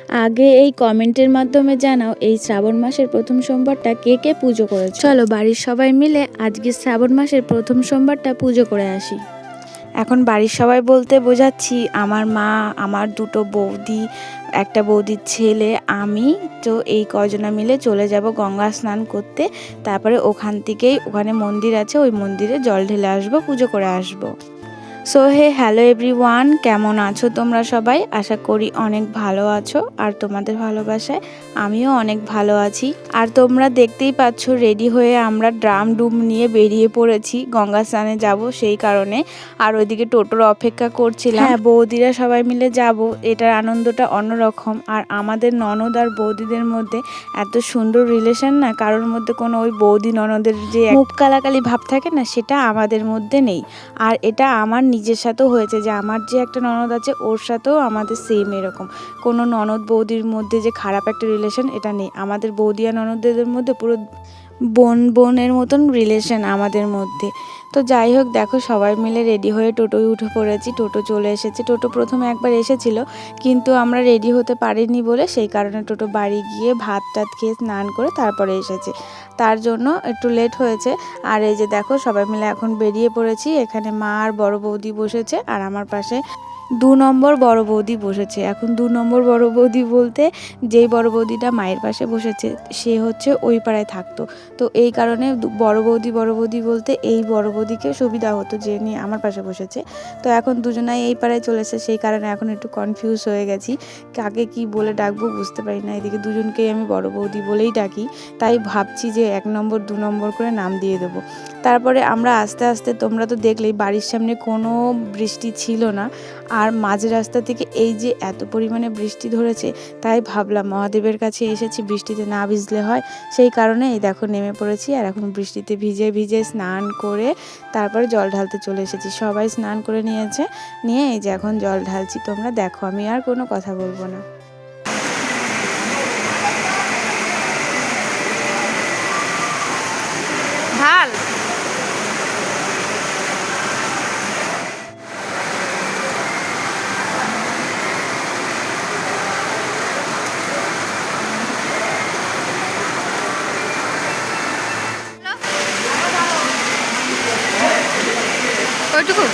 আগে এই কমেন্টের মাধ্যমে জানাও এই শ্রাবণ মাসের প্রথম সোমবারটা কে কে পুজো করেছো। চলো বাড়ির সবাই মিলে আজকে শ্রাবণ মাসের প্রথম সোমবারটা পুজো করে আসি। এখন বাড়ির সবাই বলতে বোঝাচ্ছি আমার মা, আমার দুটো বৌদি, একটা বৌদির ছেলে, আমি। তো এই কজনা মিলে চলে যাব গঙ্গা স্নান করতে। তারপরে ওখান থেকেই ওখানে মন্দির আছে, ওই মন্দিরে জল ঢেলে আসবো, পুজো করে আসবো। সো হ্যালো এভরিওয়ান, কেমন আছো তোমরা সবাই? আশা করি অনেক ভালো আছো, আর তোমাদের ভালোবাসায় আমিও অনেক ভালো আছি। আর তোমরা দেখতেই পাচ্ছ রেডি হয়ে আমরা ড্রাম ডুম নিয়ে বেরিয়ে পড়েছি গঙ্গা স্নানে যাব সেই কারণে। আর ওইদিকে টোটোর অপেক্ষা করছিলাম। হ্যাঁ, বৌদিরা সবাই মিলে যাব, এটার আনন্দটা অন্যরকম। আর আমাদের ননদ আর বৌদিদের মধ্যে এত সুন্দর রিলেশন না, কারোর মধ্যে কোনো ওই বৌদি ননদের যে মুখ কালাকালি ভাব থাকে না, সেটা আমাদের মধ্যে নেই। আর এটা আমার নিজের সাথেও হয়েছে যে আমার যে একটা ননদ আছে ওর সাথেও আমাদের সেম এরকম। কোনো ননদ বৌদির মধ্যে যে খারাপ একটা রিলেশন এটা নেই। আমাদের বৌদি আর ননদদের মধ্যে পুরো বোনের মতন রিলেশন আমাদের মধ্যে। তো যাই হোক, দেখো সবাই মিলে রেডি হয়ে টোটোয় উঠে পড়েছি। টোটো চলে এসেছে। টোটো প্রথমে একবার এসেছিল, কিন্তু আমরা রেডি হতে পারিনি বলে সেই কারণে টোটো বাড়ি গিয়ে ভাত টাত খেয়ে স্নান করে তারপরে এসেছে, তার জন্য একটু লেট হয়েছে। আর এই যে দেখো সবাই মিলে এখন বেরিয়ে পড়েছি। এখানে মা আর বড় বৌদি বসেছে, আর আমার পাশে 2 নম্বর বড় বৌদি বসেছে। এখন 2 নম্বর বড় বৌদি বলতে যেই বড় বৌদিটা মায়ের পাশে বসেছে সে হচ্ছে ওই পাড়ায় থাকতো। তো এই কারণে বড় বৌদি বলতে এই বড় বৌদিকে সুবিধা হতো যে নিয়ে আমার পাশে বসেছে। তো এখন দুজনাই এই পাড়ায় চলেছে, সেই কারণে এখন একটু কনফিউজ হয়ে গেছি, কাকে কি বলে ডাকবো বুঝতে পারি না। এদিকে দুজনকেই আমি বড় বৌদি বলেই ডাকি, তাই ভাবছি যে 1 নম্বর 2 নম্বর করে নাম দিয়ে দেবো। তারপরে আমরা আস্তে আস্তে, তোমরা তো দেখলেই বাড়ির সামনে কোনো বৃষ্টি ছিল না, আর মাঝ রাস্তা থেকে এই যে এত পরিমাণে বৃষ্টি ধরেছে, তাই ভাবলাম মহাদেবের কাছে এসেছি, বৃষ্টিতে না ভিজলে হয়। সেই কারণে এই দেখো নেমে পড়েছি, আর এখন বৃষ্টিতে ভিজে ভিজে স্নান করে তারপরে জল ঢালতে চলে এসেছি। সবাই স্নান করে নিয়েছে, নিয়ে এই যে এখন জল ঢালছি। তোমরা দেখো, আমি আর কোনো কথা বলবো না। ঢাল। ওইটুকু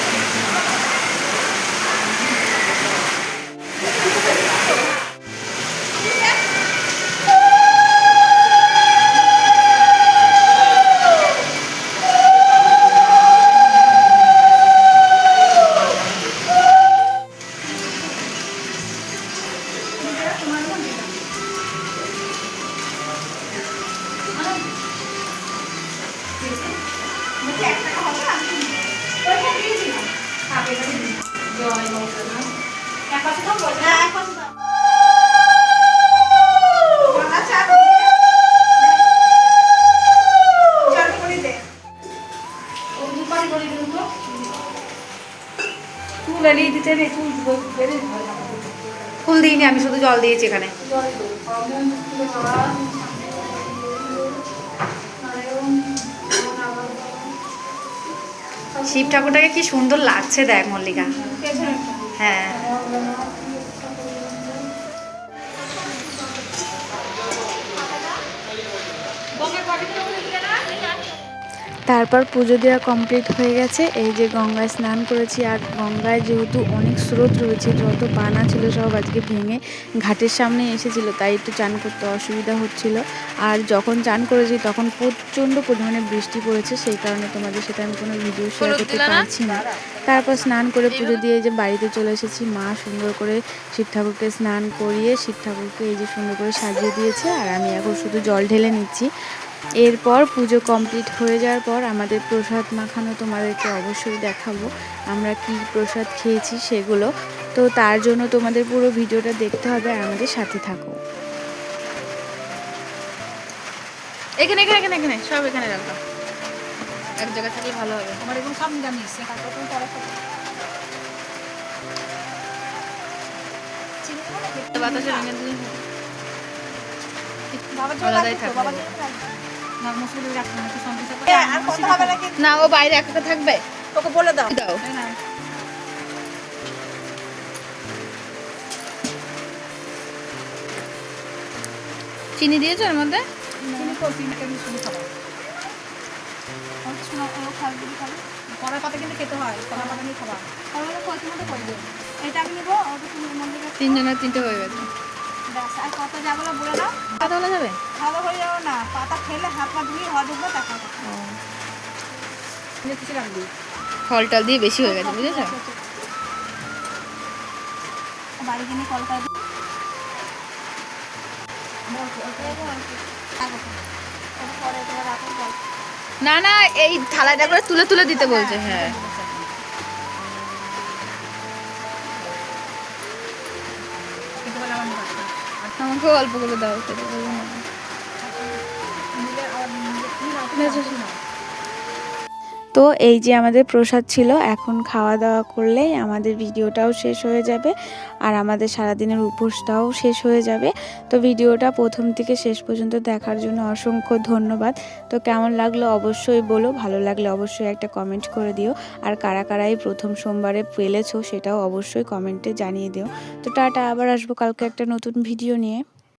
ফুল দিইনি, আমি শুধু জল দিয়েছি এখানে। শিব ঠাকুরটাকে কি সুন্দর লাগছে দেখ মল্লিকা। হ্যাঁ, তারপর পুজো দেওয়া কমপ্লিট হয়ে গেছে। এই যে গঙ্গায় স্নান করেছি, আর গঙ্গায় যেহেতু অনেক স্রোত রয়েছে, যত পানা ছিল সব আজকে ভেঙে ঘাটের সামনে এসেছিলো, তাই একটু চান করতে অসুবিধা হচ্ছিল। আর যখন চান করেছি তখন প্রচণ্ড পরিমাণে বৃষ্টি পড়েছে, সেই কারণে তোমাদের সাথে আমি কোনো ভিডিও শেয়ার করতে পারছি না। তারপর স্নান করে পুজো দিয়ে যে বাড়িতে চলে এসেছি। মা সুন্দর করে শিব ঠাকুরকে স্নান করিয়ে শিব ঠাকুরকে এই যে সুন্দর করে সাজিয়ে দিয়েছে, আর আমি এখন শুধু জল ঢেলে নিচ্ছি। এরপর পুজো কমপ্লিট হয়ে যাওয়ার পর আমাদের প্রসাদ মাখানো তোমাদেরকে অবশ্যই দেখাবো, আমরা কি প্রসাদ খেয়েছি সেগুলো। তো তার জন্য তোমাদের পুরো ভিডিওটা দেখতে হবে, আর আমাদের সাথে থাকো। এখানে এখানে এখানে এখানে সব এখানে রাখলাম, এক জায়গা থাকলে ভালো হবে। আমার এরকম সামনে জানিস বাতাসে ভেঙে দিলে আলাদাই থাকবে না, ও বাইরে একা থাকবে, ওকে বলে দাও দাও। চিনি দিয়েছো এর মধ্যে? চিনি তো 3 টেবিল স্পুন খাবার। কড়াই পাতা কিন্তু খেতে হয়, কড়াই পাতা নিয়ে খাবার। কড়াই কয়টি মতো করবে? এটা আমি নেবো, ওটা তুমি এর মধ্যে রাখো। 3 জনের 3টে হয়ে গেছে। ব্যাস, আর কত যাবো বলে দাও। কত হলে যাবে? খাওয়া হয়ে যাবে না, পাতা খেলে হাত পা ধুয়ে হওয়া ঢুকবে দেখা যাবে। কিছু রাখবি, ফল টল দিয়ে বেশি হয়ে গেছে, বুঝেছো? বাড়ি কিনে কলকাতা না না, এই থালাটা করে তুলে তুলে দিতে বলছে। হ্যাঁ, আমাকেও অল্প করে দাও, সেটা বলবো না। তো এই যে আমাদের প্রসাদ ছিল, এখন খাওয়া দাওয়া করলেই আমাদের ভিডিওটাও শেষ হয়ে যাবে আর আমাদের সারাদিনের উপোসটাও শেষ হয়ে যাবে। তো ভিডিওটা প্রথম থেকে শেষ পর্যন্ত দেখার জন্য অসংখ্য ধন্যবাদ। তো কেমন লাগলো অবশ্যই বলো, ভালো লাগলে অবশ্যই একটা কমেন্ট করে দিও। আর কারা কারা এই প্রথম সোমবারে পেলেছো সেটাও অবশ্যই কমেন্টে জানিয়ে দিও। তো টাটা, আবার আসবো কালকে একটা নতুন ভিডিও নিয়ে।